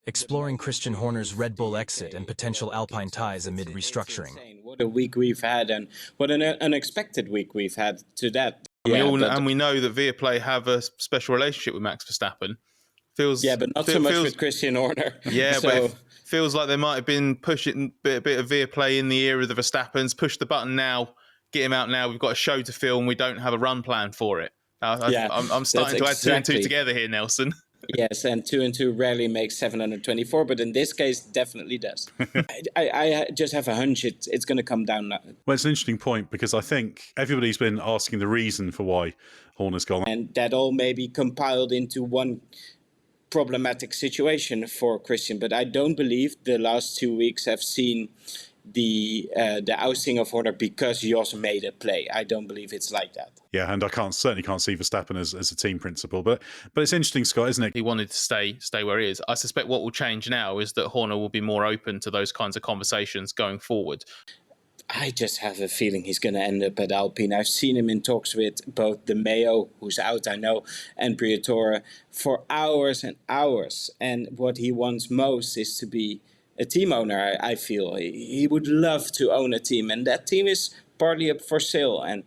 exploring Christian Horner's Red Bull exit and potential Alpine ties amid restructuring. What a week we've had, and what an unexpected week we've had to that. And we know that Viaplay have a special relationship with Max Verstappen. But not so much with Christian Horner. Yeah, but it feels like they might have been pushing a bit of Viaplay in the ear of the Verstappens. Push the button now, get him out now. We've got a show to film. We don't have a run plan for it. I'm starting to add two and two together here, Nelson. Yes, and 2 and 2 rarely makes 724, but in this case, definitely does. I just have a hunch it's going to come down now. Well, it's an interesting point because I think everybody's been asking the reason for why Horner's gone. And that all may be compiled into one problematic situation for Christian, but I don't believe the last 2 weeks have seen the ousting of Horner because he also made a play. I don't believe it's like that. Yeah, and I certainly can't see Verstappen as a team principal, but it's interesting, Scott, isn't it? He wanted to stay where he is. I suspect what will change now is that Horner will be more open to those kinds of conversations going forward. I just have a feeling he's going to end up at Alpine. I've seen him in talks with both the Mayo, who's out, I know, and Briatore for hours and hours. And what he wants most is to be a team owner, I feel. He would love to own a team, and that team is partly up for sale. And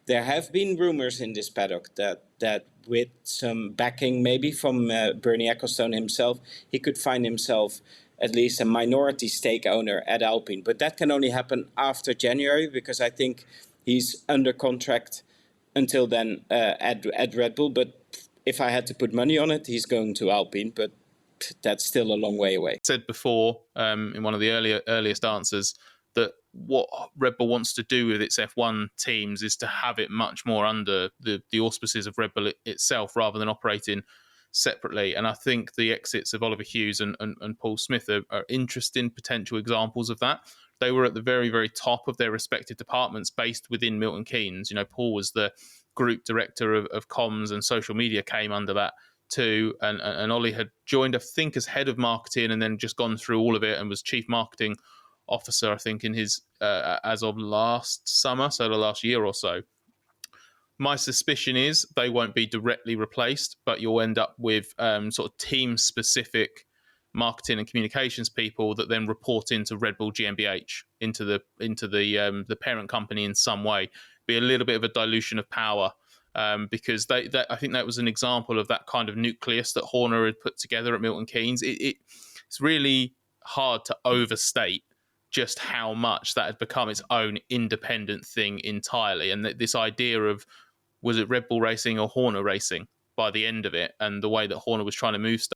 there have been rumors in this paddock that with some backing, maybe from Bernie Ecclestone himself, he could find himself at least a minority stake owner at Alpine. But that can only happen after January, because I think he's under contract until then at Red Bull. But if I had to put money on it, he's going to Alpine. But that's still a long way away. Said before in one of the earliest answers that what Red Bull wants to do with its F1 teams is to have it much more under the auspices of Red Bull itself rather than operating separately. And I think the exits of Oliver Hughes and Paul Smith are interesting potential examples of that. They were at the very, very top of their respective departments based within Milton Keynes. You know, Paul was the group director of comms and social media, came under that too, and Ollie had joined, I think, as head of marketing and then just gone through all of it and was chief marketing officer, I think, in his as of last summer, so the last year or so. My suspicion is they won't be directly replaced, but you'll end up with sort of team-specific marketing and communications people that then report into Red Bull GmbH, into the parent company in some way. Be a little bit of a dilution of power. Because I think that was an example of that kind of nucleus that Horner had put together at Milton Keynes. It's really hard to overstate just how much that had become its own independent thing entirely. And this idea of, was it Red Bull Racing or Horner Racing by the end of it, and the way that Horner was trying to move stuff